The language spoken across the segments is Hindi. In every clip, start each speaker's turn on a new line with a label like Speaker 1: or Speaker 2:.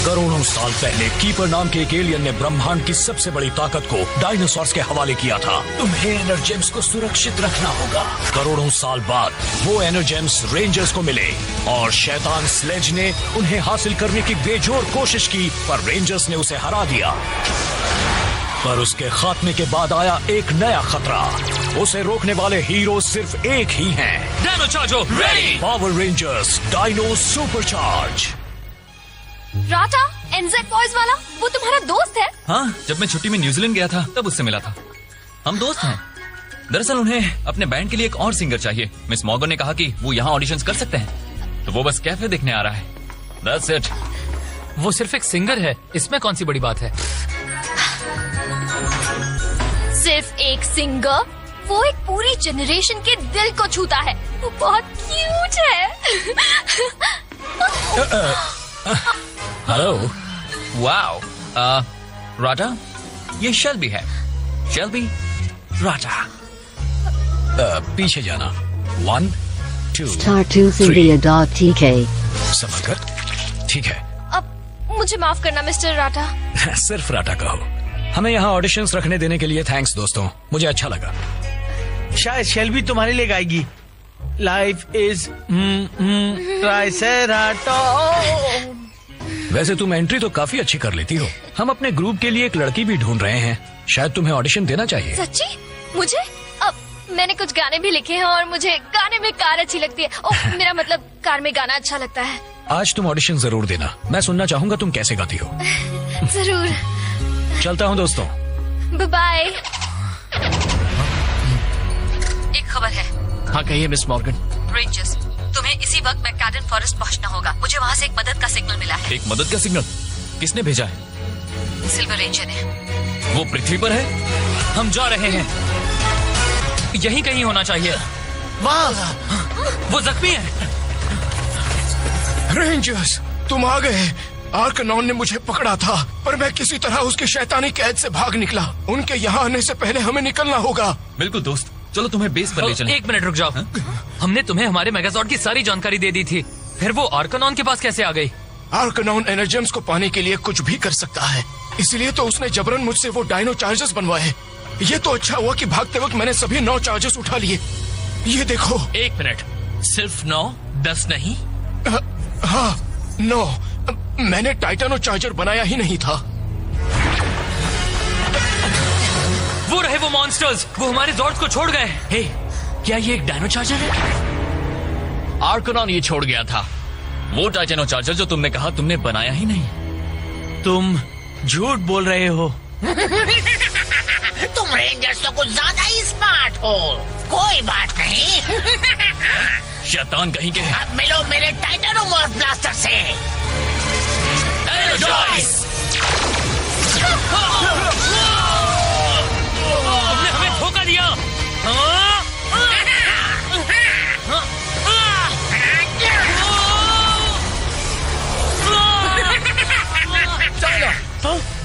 Speaker 1: करोड़ों साल पहले कीपर नाम के एक एलियन ने ब्रह्मांड की सबसे बड़ी ताकत को डायनासोर्स के हवाले किया था। तुम्हें एनर्जेम्स को सुरक्षित रखना होगा। करोड़ों साल बाद वो एनर्जेम्स रेंजर्स को मिले और शैतान स्लेज ने उन्हें हासिल करने की बेजोर कोशिश की, पर रेंजर्स ने उसे हरा दिया। पर उसके खात्मे के बाद आया एक नया खतरा। उसे रोकने वाले हीरो सिर्फ एक ही हैं।
Speaker 2: Dino charge ready.
Speaker 1: Power rangers dino supercharge.
Speaker 3: राटा, एनजेड बॉयज वाला, वो तुम्हारा दोस्त है?
Speaker 2: हाँ, जब मैं छुट्टी में न्यूजीलैंड गया था तब उससे मिला था। हम दोस्त हैं। दरअसल उन्हें अपने बैंड के लिए एक और सिंगर चाहिए। मिस मॉर्गन ने कहा कि वो यहाँ ऑडिशंस कर सकते हैं, तो वो बस कैफे देखने आ रहा है। That's it।
Speaker 4: वो सिर्फ एक सिंगर है, इसमें कौन सी बड़ी बात है?
Speaker 3: सिर्फ एक सिंगर? वो एक पूरी जनरेशन के दिल को छूता है। वो बहुत क्यूट है।
Speaker 1: हेलो।
Speaker 2: वाओ। राटा, ये शेल्बी है। Shelby rata.
Speaker 1: पीछे जाना। 1 2
Speaker 5: star2civia.tk।
Speaker 1: समझकर? ठीक है।
Speaker 3: अब मुझे माफ करना मिस्टर राटा।
Speaker 1: सिर्फ राटा कहो। हमें यहाँ ऑडिशंस रखने देने के लिए थैंक्स दोस्तों, मुझे अच्छा लगा।
Speaker 6: शायद शेल्बी तुम्हारे लिए गाएगी। Life is ट्राइसेराटो।
Speaker 1: वैसे तुम एंट्री तो काफी अच्छी कर लेती हो। हम अपने ग्रुप के लिए एक लड़की भी ढूंढ रहे हैं, शायद तुम्हें ऑडिशन देना चाहिए।
Speaker 3: सच्ची? मुझे? अब मैंने कुछ गाने भी लिखे हैं और मुझे गाने में कार अच्छी लगती है। ओह, मेरा मतलब कार में गाना अच्छा लगता है।
Speaker 1: आज तुम ऑडिशन जरूर देना, मैं सुनना चाहूंगा तुम कैसे गाती हो।
Speaker 3: जरूर।
Speaker 1: चलता हूँ दोस्तों।
Speaker 3: बाय।
Speaker 7: एक खबर है।
Speaker 4: हाँ कहिए मिस मॉर्गन।
Speaker 7: रेंजर्स, तुम्हें इसी वक्त मैककाडन फॉरेस्ट पहुंचना होगा। मुझे वहाँ से एक मदद का सिग्नल मिला है।
Speaker 2: एक मदद का सिग्नल? किसने भेजा है?
Speaker 7: सिल्वर रेंजर ने।
Speaker 2: वो पृथ्वी पर है?
Speaker 4: हम जा रहे हैं। यहीं कहीं होना चाहिए।
Speaker 6: वाह,
Speaker 4: वो जख्मी है।
Speaker 8: रेंजर्स, तुम आ गए। आर्कनॉन ने मुझे पकड़ा था, पर मैं किसी तरह उसकी शैतानी कैद से भाग निकला। उनके यहाँ आने से पहले हमें निकलना होगा।
Speaker 2: बिल्कुल दोस्त, चलो तुम्हें बेस पर ले चलें।
Speaker 4: एक मिनट रुक जाओ। हमने तुम्हें हमारे मेगाजॉर्ड की सारी जानकारी दे दी थी, फिर वो आर्कनॉन के पास कैसे आ गई?
Speaker 8: आर्कनॉन एनर्जेम्स को पाने के लिए कुछ भी कर सकता है, इसलिए तो उसने जबरन मुझसे वो डायनो चार्जर्स बनवाए। ये तो अच्छा हुआ कि भागते वक्त मैंने सभी 9 चार्जर्स उठा लिए। ये देखो।
Speaker 4: एक मिनट, सिर्फ 9, 10 नहीं?
Speaker 8: हाँ, 9। मैंने टाइटानो चार्जर बनाया ही नहीं था।
Speaker 4: वो रहे वो मॉन्स्टर्स, वो हमारे जॉर्ड्स को छोड़ गए। हे, क्या ये एक डायनो चार्जर है?
Speaker 2: आर्कनॉन ये छोड़ गया था। वो टाइटेनो चार्जर जो तुमने कहा तुमने बनाया ही नहीं।
Speaker 6: तुम झूठ बोल रहे हो।
Speaker 9: तुम रेंजर्स तो कुछ ज्यादा ही स्मार्ट हो। कोई बात नहीं।
Speaker 2: शैतान कहीं के।
Speaker 9: अब मिलो मेरे टाइटानो मॉर्फ ब्लास्टर से।
Speaker 4: तुमने हमें धोखा दिया।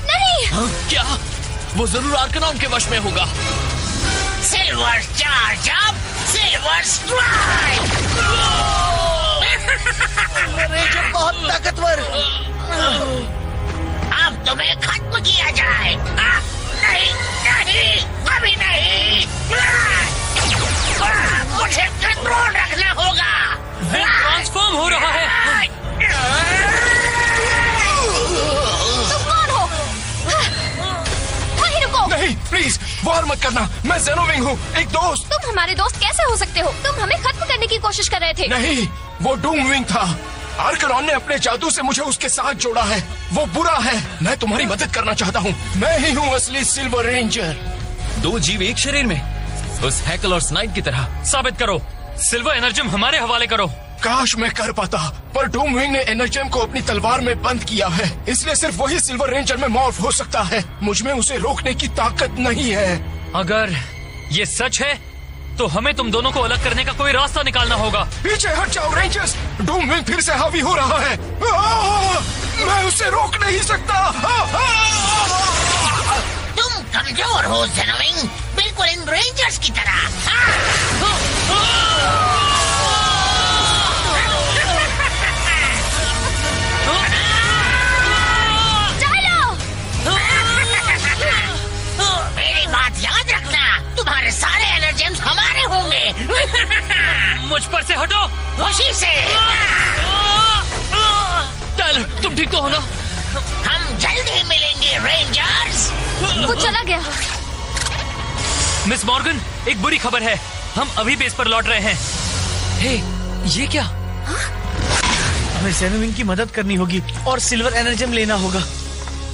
Speaker 3: नहीं।
Speaker 2: क्या? वो जरूर आर्कनॉन के वश में होगा।
Speaker 9: Silver charge up, silver strike.
Speaker 6: Ranger बहुत ताकतवर।
Speaker 9: अब तुम्हें खत्म किया जाए। नहीं, नहीं, अभी नहीं। मुझे कंट्रोल रखना होगा।
Speaker 4: वो ट्रांसफॉर्म हो रहा है।
Speaker 3: तुम कौन हो? वहीं रुको।
Speaker 8: नहीं, प्लीज वार मत करना। मैं ज़ेनोविंग हूँ, एक दोस्त।
Speaker 3: तुम हमारे दोस्त कैसे हो सकते हो? तुम हमें खत्म करने की कोशिश कर रहे थे।
Speaker 8: नहीं, वो डूमविंग था। आर्कनॉन ने अपने जादू से मुझे उसके साथ जोड़ा है। वो बुरा है। मैं तुम्हारी मदद करना चाहता हूँ। मैं ही हूँ असली सिल्वर रेंजर।
Speaker 2: 2 जीव एक शरीर में, उस हैकल और स्नाइड की तरह।
Speaker 4: साबित करो। सिल्वर एनर्जिम हमारे हवाले करो।
Speaker 8: काश मैं कर पाता, पर डूमविंग ने एनर्जेम को अपनी तलवार में बंद किया है, इसलिए सिर्फ वही सिल्वर रेंजर में मॉर्फ हो सकता है। मुझ में उसे रोकने की ताकत नहीं है।
Speaker 4: अगर ये सच है तो हमें तुम दोनों को अलग करने का कोई रास्ता निकालना होगा।
Speaker 8: पीछे हट जाओ रेंजर्स, डूमविंग फिर से हावी हो रहा है। मैं उसे रोक नहीं सकता।
Speaker 9: तुम कमजोर हो ज़ेनोविंग, बिल्कुल इन रेंजर्स की तरह।
Speaker 4: ठीक तो हो ना?
Speaker 9: हम जल्द ही मिलेंगे रेंजर्स।
Speaker 3: वो चला गया।
Speaker 4: मिस मॉर्गन, एक बुरी खबर है। हम अभी बेस पर लौट रहे हैं। हे, ये क्या?
Speaker 6: हमें जेनोविंग की मदद करनी होगी और सिल्वर एनर्जेम लेना होगा।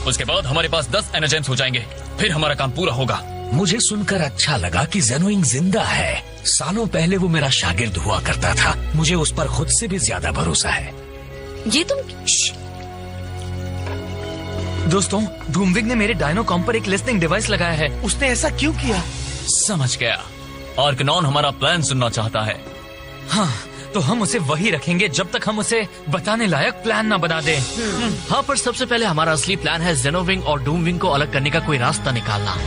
Speaker 2: उसके बाद हमारे पास 10 एनर्जेम्स हो जाएंगे, फिर हमारा काम पूरा होगा।
Speaker 1: मुझे सुनकर अच्छा लगा कि जेनोविंग जिंदा है। सालों पहले वो मेरा शागिर्द हुआ करता था। मुझे उस पर खुद से भी ज्यादा भरोसा है।
Speaker 7: ये तुम
Speaker 4: दोस्तों, धूमविंग ने मेरे डायनोकॉम पर एक लिस्निंग डिवाइस लगाया है।
Speaker 6: उसने ऐसा क्यों किया?
Speaker 2: समझ गया, आर्कनॉन हमारा प्लान सुनना चाहता है।
Speaker 4: हाँ, तो हम उसे वही रखेंगे जब तक हम उसे बताने लायक प्लान ना बना दें।
Speaker 10: हाँ, पर सबसे पहले हमारा असली प्लान है जेनोविंग और डूमविंग को अलग करने का कोई रास्ता निकालना।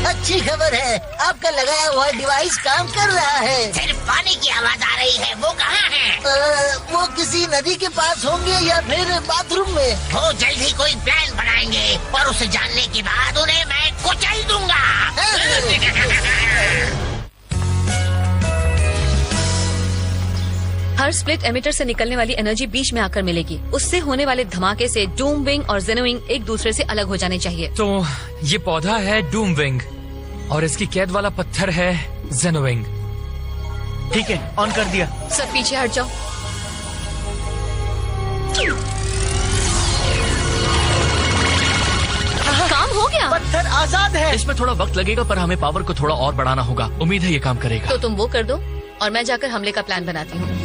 Speaker 11: अच्छी खबर है, आपका लगाया हुआ डिवाइस काम कर रहा है।
Speaker 9: सिर्फ पानी की आवाज आ रही है, वो कहाँ है?
Speaker 11: वो किसी नदी के पास होंगे या फिर बाथरूम में।
Speaker 9: वो जल्द ही कोई प्लान बनाएंगे और उसे जानने के बाद उन्हें मैं कुचल दूंगा।
Speaker 7: हर स्प्लिट एमिटर से निकलने वाली एनर्जी बीच में आकर मिलेगी। उससे होने वाले धमाके से डूमविंग और जेनोविंग एक दूसरे से अलग हो जाने चाहिए।
Speaker 4: तो ये पौधा है डूमविंग और इसकी कैद वाला पत्थर है जेनोविंग।
Speaker 6: ठीक है, ऑन कर दिया।
Speaker 7: सब पीछे हट जाओ। काम हो गया।
Speaker 11: पत्थर आजाद है।
Speaker 10: इसमें थोड़ा वक्त लगेगा, पर हमें पावर को थोड़ा और बढ़ाना होगा। उम्मीद है ये काम करेगा।
Speaker 7: तो तुम वो कर दो और मैं जाकर हमले का प्लान बनाती हूँ।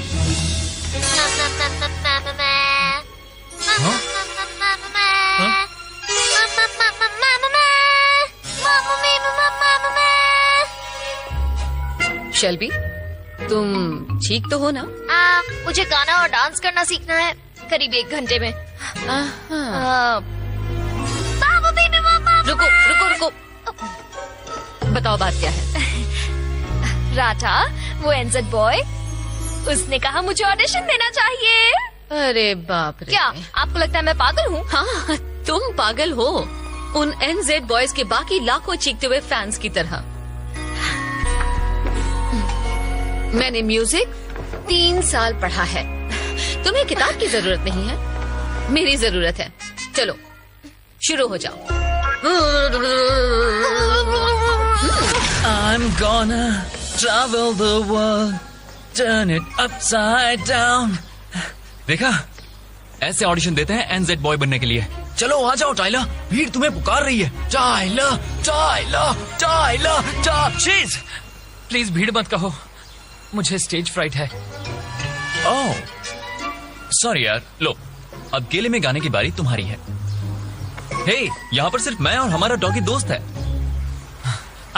Speaker 7: शेल्बी, तुम ठीक तो हो ना?
Speaker 3: मुझे गाना और डांस करना सीखना है करीब 1 घंटे में।
Speaker 7: रुको रुको रुको, बताओ बात क्या है?
Speaker 3: राटा, वो एनजेड बॉय, उसने कहा मुझे ऑडिशन देना चाहिए।
Speaker 7: अरे बाप रे।
Speaker 3: क्या आपको लगता है मैं पागल हूँ?
Speaker 7: हाँ, तुम पागल हो, उन एनजेड बॉयज के बाकी लाखों चीखते हुए फैंस की तरह। मैंने म्यूजिक 3 साल पढ़ा है। तुम्हें किताब की जरूरत नहीं है, मेरी जरूरत है। चलो शुरू हो जाओ।
Speaker 2: I'm gonna travel the world, turn it upside down. देखा, ऐसे ऑडिशन देते हैं एनजेड बॉय बनने के लिए। चलो आ जाओ टाइलर, भीड़ तुम्हें पुकार रही है। टाइलर टाइलर टाइलर
Speaker 4: चीज, प्लीज भीड़ मत कहो, मुझे स्टेज फ्राइट है।
Speaker 2: ओह सॉरी यार। लो, अब केले में गाने की बारी तुम्हारी है। हे, यहाँ पर सिर्फ मैं और हमारा डॉगी दोस्त है।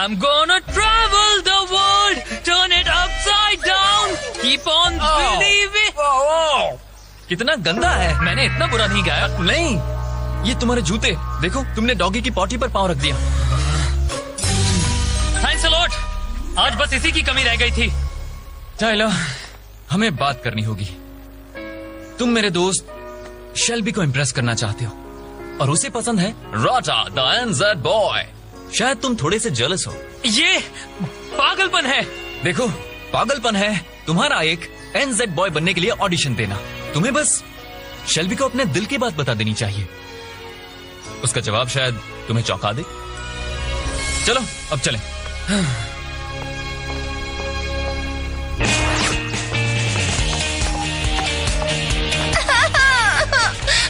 Speaker 4: I'm gonna travel the world, turn it upside down, keep on believing.
Speaker 2: कितना गंदा है।
Speaker 4: मैंने इतना बुरा नहीं गाया।
Speaker 2: नहीं, ये तुम्हारे जूते देखो, तुमने डॉगी की पॉटी पर पाँव रख दिया।
Speaker 4: थैंक्स अ लॉट, आज बस इसी की कमी रह गई थी।
Speaker 2: टाइलर, हमें बात करनी होगी। तुम मेरे दोस्त शेल्बी को इम्प्रेस करना चाहते हो और उसे पसंद है राटा द एनजेड बॉय। शायद तुम थोड़े से जेलस हो।
Speaker 4: ये पागलपन है।
Speaker 2: देखो, पागलपन है तुम्हारा एक एनजेड बॉय बनने के लिए ऑडिशन देना। तुम्हें बस शेल्बी को अपने दिल की बात बता देनी चाहिए। उसका जवाब शायद तुम्हें चौंका दे। चलो अब चलें।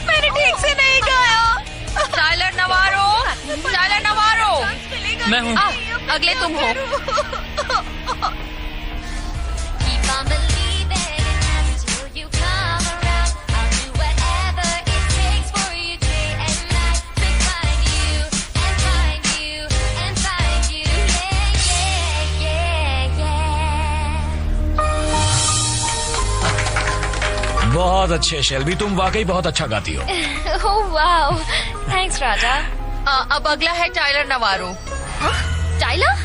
Speaker 3: मैंने ठीक से नहीं गाया। Tyler Navarro, Tyler Navarro.
Speaker 4: मैं हूँ।
Speaker 3: अगले तुम हो।
Speaker 1: बहुत अच्छे शेल्बी, तुम वाकई बहुत अच्छा गाती हो।
Speaker 3: ओह वाओ, थैंक्स राजा।
Speaker 7: अब अगला है टाइलर नवारो।
Speaker 3: टाइलर,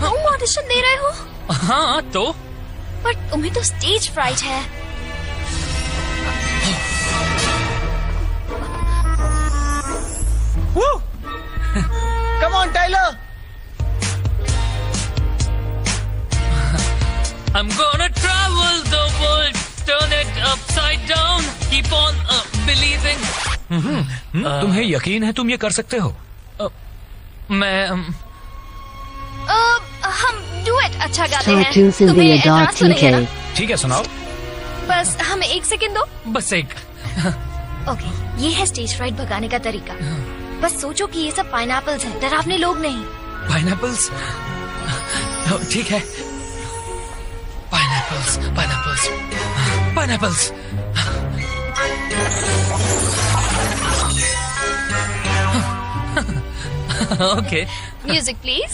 Speaker 3: तुम ऑडिशन दे रहे हो?
Speaker 4: हाँ तो,
Speaker 3: पर तुम्हें तो स्टेज फ्राइट है।
Speaker 11: Come on Tyler.
Speaker 4: I'm gonna travel the world, turn it upside on believing.
Speaker 1: तुम्हें यकीन है तुम ये कर सकते हो?
Speaker 4: मैं
Speaker 3: हम डुएट अच्छा गाते हैं।
Speaker 5: Cartoons
Speaker 3: तुम्हें
Speaker 5: India
Speaker 3: एतराज तो नहीं है ना?
Speaker 1: ठीक है सुनाओ।
Speaker 3: बस हमें 1 सेकंड दो।
Speaker 4: बस एक।
Speaker 3: ओके, ये है स्टेज फ्राइट भगाने का तरीका। बस सोचो कि ये सब पाइनएप्पल्स हैं, डरावने लोग नहीं।
Speaker 4: पाइनएप्पल्स? ठीक है। Pineapples, pineapples, pineapples. Okay.
Speaker 3: Music please.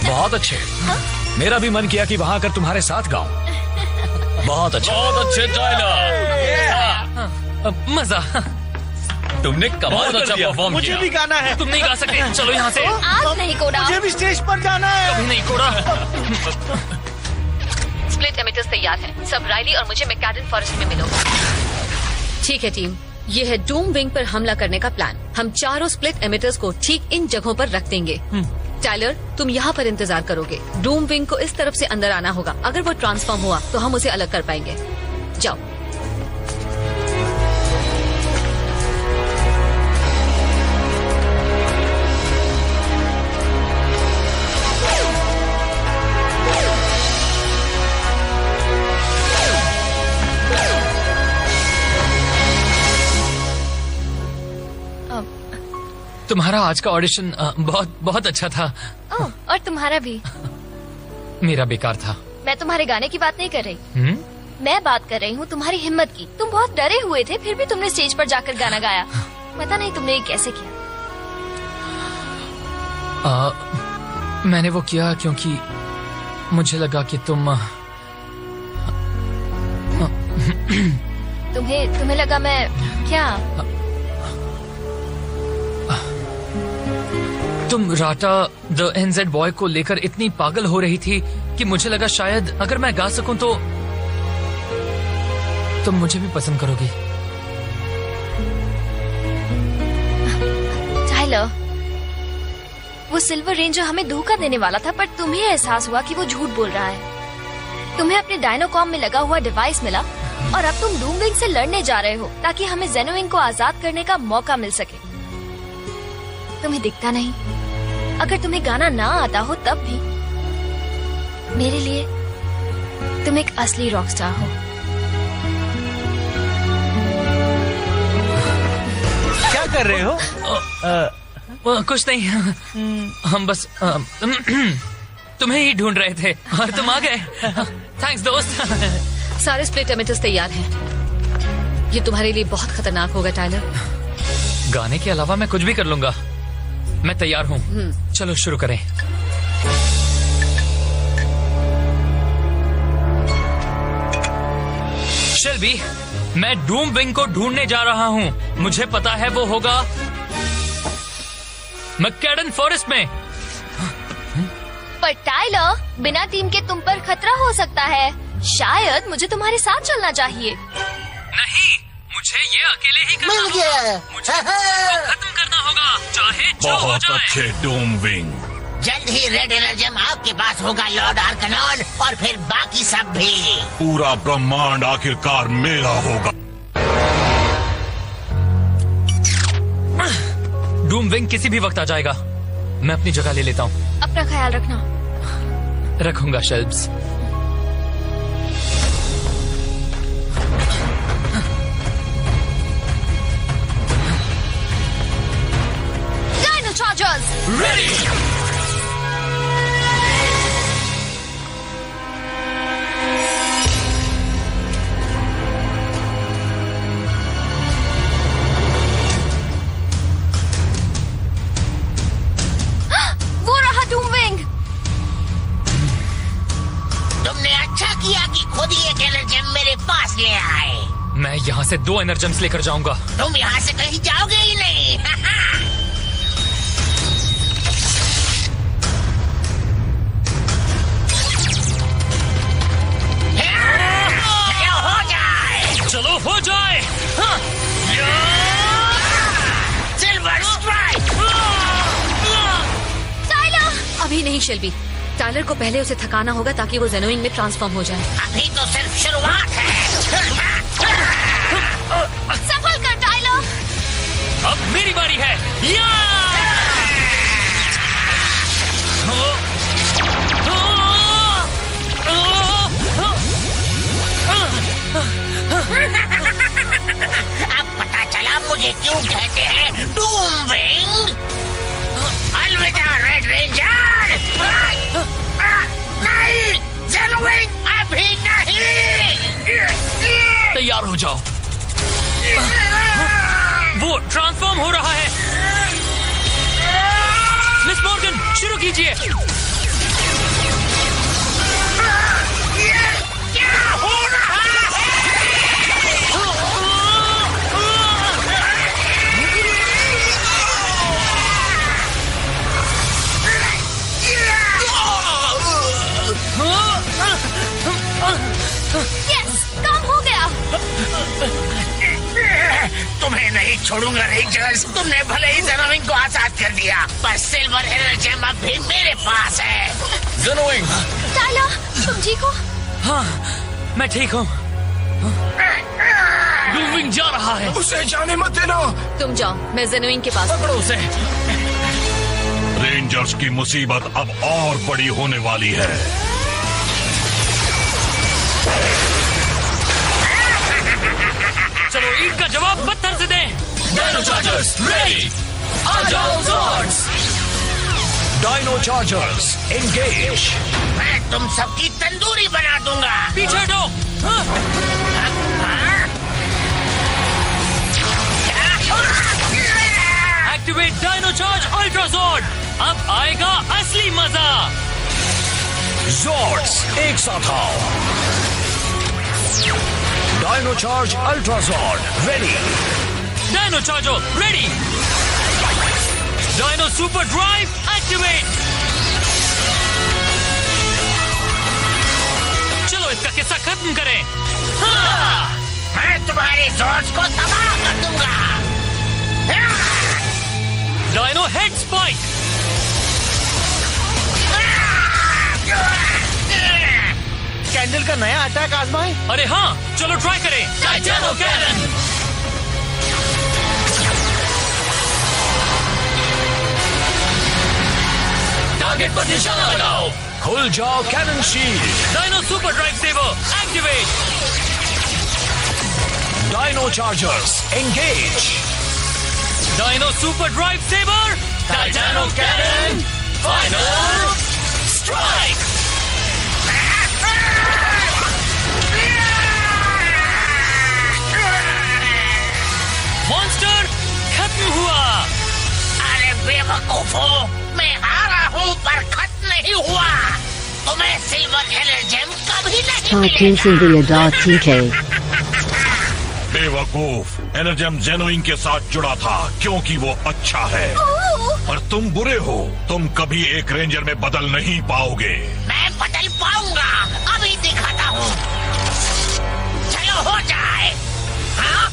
Speaker 1: बहुत अच्छे। मेरा भी मन किया कि वहां आकर तुम्हारे साथ गाऊं। बहुत अच्छा।
Speaker 2: बहुत अच्छे डायलॉग।
Speaker 4: मजा।
Speaker 2: तुमने कमाल
Speaker 1: बहुत
Speaker 2: अच्छा
Speaker 1: बढ़िया।
Speaker 2: परफॉर्म
Speaker 6: मुझे
Speaker 2: किया।
Speaker 6: भी गाना है।
Speaker 4: तुम नहीं गा सकते, चलो यहाँ से।
Speaker 3: आज नहीं कोडा।
Speaker 6: मुझे भी स्टेज पर जाना है।
Speaker 4: कभी नहीं कोड़ा।
Speaker 7: स्प्लिट एमिटर्स तैयार हैं। सब राइली और मुझे मैकआडन फॉरेस्ट में मिलो। ठीक है टीम, ये है डूम विंग पर हमला करने का प्लान। हम चारों स्प्लिट एमिटर्स को ठीक इन जगहों पर रख देंगे। टाइलर, तुम यहाँ पर इंतजार करोगे। डूम विंग को इस तरफ से अंदर आना होगा। अगर वो ट्रांसफॉर्म हुआ तो हम उसे अलग कर पाएंगे। जाओ।
Speaker 4: तुम्हारा आज का ऑडिशन बहुत बहुत अच्छा था।
Speaker 3: ओह, और तुम्हारा भी।
Speaker 4: मेरा बेकार था।
Speaker 3: मैं तुम्हारे गाने की बात नहीं कर रही। मैं बात कर रही हूँ तुम्हारी हिम्मत की। तुम बहुत डरे हुए थे, फिर भी तुमने स्टेज पर जाकर गाना गाया। पता नहीं तुमने ये कैसे किया।
Speaker 4: मैंने वो किया क्योंकि मुझे लगा कि
Speaker 3: तुम्हें लगा मैं क्या?
Speaker 4: तुम राटा द एनजेड बॉय को लेकर इतनी पागल हो रही थी कि मुझे लगा शायद अगर मैं गा सकूं तो तुम मुझे भी पसंद करोगी।
Speaker 3: टाइलर, वो सिल्वर रेंजर हमें धोखा देने वाला था, पर तुम्हें एहसास हुआ कि वो झूठ बोल रहा है। तुम्हें अपने डायनोकॉम में लगा हुआ डिवाइस मिला और अब तुम डूमविंग से लड़ने जा रहे हो ताकि हमें जेनोविंग को आजाद करने का मौका मिल सके। तुम्हें दिखता नहीं, अगर तुम्हें गाना ना आता हो तब भी मेरे लिए तुम एक असली रॉकस्टार हो।
Speaker 6: क्या कर रहे हो?
Speaker 4: कुछ नहीं, हम बस तुम्हें ही ढूंढ रहे थे और तुम आ गए। थैंक्स दोस्त।
Speaker 7: सारे स्प्लिट एमिटर्स तैयार हैं। ये तुम्हारे लिए बहुत खतरनाक होगा टाइलर।
Speaker 4: गाने के अलावा मैं कुछ भी कर लूंगा। मैं तैयार हूँ। चलो शुरू करें। शेल्बी, मैं डूम विंग को ढूंढने जा रहा हूँ। मुझे पता है वो होगा मैकआडन फॉरेस्ट में।
Speaker 3: पर टाइलर, बिना टीम के तुम पर खतरा हो सकता है। शायद मुझे तुम्हारे साथ चलना चाहिए।
Speaker 4: नहीं, मुझे ये अकेले ही करना
Speaker 11: मिल
Speaker 4: होगा।
Speaker 11: गया।
Speaker 4: मुझे खत्म करना होगा, चाहे जो हो
Speaker 1: बहुत
Speaker 4: जाए।
Speaker 1: अच्छे डूम विंग।
Speaker 9: जल्द ही रेड एनर्जम आपके पास होगा लॉर्ड आर्कनॉन, और फिर बाकी सब भी।
Speaker 1: पूरा ब्रह्मांड आखिरकार मेरा होगा।
Speaker 4: डूम विंग किसी भी वक्त आ जाएगा। मैं अपनी जगह ले लेता हूँ।
Speaker 3: अपना ख्याल रखना।
Speaker 4: रखूंगा शेल्ब्स।
Speaker 3: Dino chargers
Speaker 4: ready.
Speaker 3: वो रहा डूम विंग।
Speaker 9: तुमने अच्छा किया कि खुद ही एक एनर्जेम मेरे पास ले आए।
Speaker 4: मैं यहाँ से 2 एनर्जेम्स लेकर जाऊंगा।
Speaker 9: तुम यहाँ से कहीं जाओगे ही नहीं।
Speaker 4: चलो हो जाए। हाँ।
Speaker 9: Silver strike.
Speaker 7: टाइलर! अभी नहीं शेल्बी, टाइलर को पहले उसे थकाना होगा ताकि वो जेनोइंग में ट्रांसफॉर्म हो जाए।
Speaker 9: अभी तो सिर्फ शुरुआत है।
Speaker 3: सफल कर टाइलर।
Speaker 4: अब मेरी बारी है। या!
Speaker 9: अब पता चला मुझे क्यों कहते हैं डूम विंग। अलविदा रेड रेंजर। नहीं, जेनोविंग अभी नहीं।
Speaker 4: तैयार हो जाओ। वो ट्रांसफॉर्म हो रहा है। मिस मॉर्गन, शुरू कीजिए।
Speaker 9: क्या हो रहा है?
Speaker 3: यस, काम हो गया।
Speaker 9: तुम्हें नहीं छोड़ूंगा रेंजर्स। तुमने भले ही जेनोविंग को आजाद कर दिया, पर सिल्वर एनर्जेम अब भी मेरे पास है।
Speaker 2: जेनोविंग!
Speaker 3: टाइलर, तुम ठीक हो?
Speaker 4: हाँ, मैं ठीक हूँ। डूम जा रहा है।
Speaker 8: उसे जाने मत देना।
Speaker 7: तुम जाओ, मैं जेनोइंग के पास।
Speaker 4: पकड़ो उसे।
Speaker 1: रेंजर्स की मुसीबत अब और बड़ी होने वाली है।
Speaker 4: चलो ईट का जवाब पत्थर से दें।
Speaker 2: Dino chargers ready. आ जाओ ज़ॉर्ड्स।
Speaker 1: Dino chargers engage.
Speaker 9: मैं तुम सबकी तंदूरी बना दूंगा।
Speaker 4: पीछे हटो। Activate Dino charge ultra Zord. अब आएगा असली मजा।
Speaker 1: ज़ॉर्ड्स एक साथ आओ। Dino charge ultra Zord ready.
Speaker 4: Dino charger ready. Dino super drive activate. चलो इसका किस्सा खत्म करें। हाँ!
Speaker 9: मैं तुम्हारे ज़ॉर्ड्स को तबाह कर दूंगा।
Speaker 4: Dino head spike.
Speaker 6: कैंडल का नया अटैक आजमाए।
Speaker 4: अरे हाँ, चलो ट्राई करें। टाइटैनो कैनन।
Speaker 2: टारगेट पर निशाना लगाओ।
Speaker 1: खुल जाओ cannon shield.
Speaker 4: Dino super drive saber activate.
Speaker 1: Dino chargers engage.
Speaker 4: Dino super drive saber.
Speaker 2: Titano cannon final strike.
Speaker 4: Monster खत्म हुआ।
Speaker 9: अरे बेवकूफो, मैं हारा हूँ पर खत्म नहीं हुआ। तुम्हें सिल्वर एनर्जेम कभी नहीं मिलेगा।
Speaker 5: CartoonSynthia.tk
Speaker 1: बेवकूफ, एनर्जेम जेनोइंग के साथ जुड़ा था क्योंकि वो अच्छा है, और तुम बुरे हो। तुम कभी एक रेंजर में बदल नहीं पाओगे।
Speaker 9: मैं बदल पाऊंगा, अभी दिखाता हूँ। चलो हो जाए। हाँ?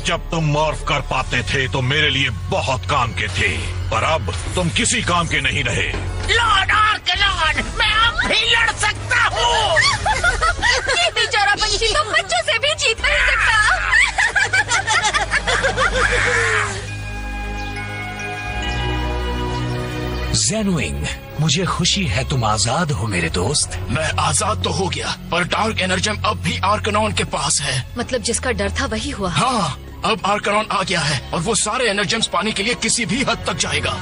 Speaker 1: जब तुम मॉर्फ कर पाते थे तो मेरे लिए बहुत काम के थे, पर अब तुम किसी काम के नहीं रहे।
Speaker 9: लॉर्ड आर्कनॉन, मैं अब भी लड़ सकता हूँ।
Speaker 3: ये बेचारा पंछी तो बच्चों से भी जीत नहीं सकता।
Speaker 1: जेनोइंग, मुझे खुशी है तुम आजाद हो मेरे दोस्त।
Speaker 8: मैं आजाद तो हो गया, पर डार्क एनर्जेम अब भी आर्कनॉन के पास है।
Speaker 7: मतलब जिसका डर था वही हुआ।
Speaker 8: हाँ, अब आर्कनॉन आ गया है और वो सारे एनर्जेम्स पाने के लिए किसी भी हद तक जाएगा।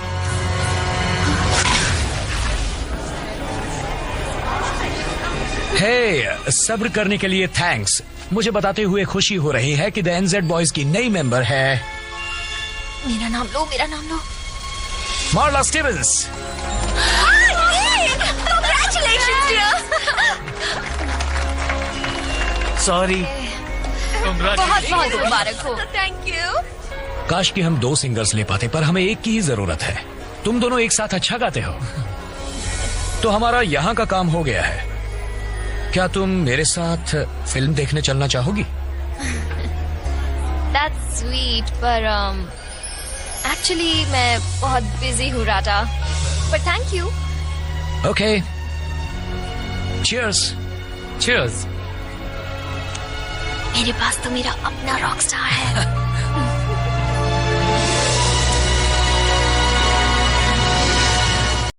Speaker 1: हे, सब्र करने के लिए थैंक्स। मुझे बताते हुए खुशी हो रही है कि द एनजेड बॉयज की नई मेंबर है।
Speaker 3: मेरा नाम लो, मेरा नाम लो।
Speaker 1: Marla Stevens.
Speaker 6: सॉरी।
Speaker 3: बहुत बहुत मुबारक हो। Thank you.
Speaker 1: काश कि हम 2 सिंगर्स ले पाते, पर हमें एक की ही जरूरत है। तुम दोनों एक साथ अच्छा गाते हो, तो हमारा यहाँ का काम हो गया है। क्या तुम मेरे साथ फिल्म देखने चलना चाहोगी?
Speaker 3: That's sweet, पर एक्चुअली मैं बहुत बिजी हूँ राजा। पर thank you.
Speaker 1: Okay, cheers।
Speaker 4: Cheers।
Speaker 3: मेरे पास तो मेरा अपना रॉक स्टार है।